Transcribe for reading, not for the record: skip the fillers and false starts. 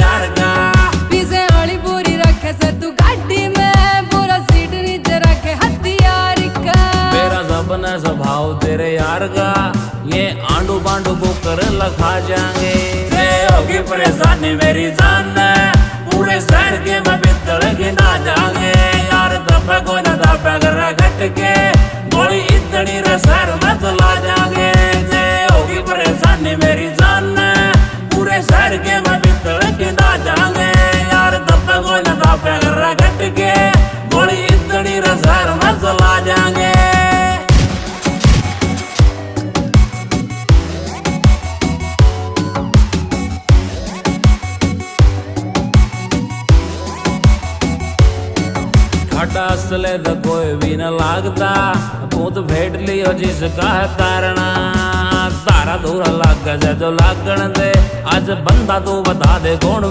यार का। पीछे वाली पूरी रखे से तू गाड़ी में, पूरा सीट नीचे रखे हथियार का। मेरा सपना स्वभाव तेरे यार का, ये आंडू बांडू को कर लखा जाएंगे। होगी परेशानी मेरी जान है, पूरे शहर के मैं बितर के ना जाएंगे। यार दबा को ना दबा कर घट के, गोली इतनी रसर में चला जाएंगे। होगी परेशानी मेरी जान है, पूरे शहर के मैं बितर के ना जाएंगे। यार दबा को ना दबा कर घट के, गोली इतनी रसर में चला जाएंगे। खड़ा असले तो कोई भी न लागता, भूत भेट लियो जिसका है तारना। तारा दूर लग जो लागण दे, आज बंदा तू बता दे कौन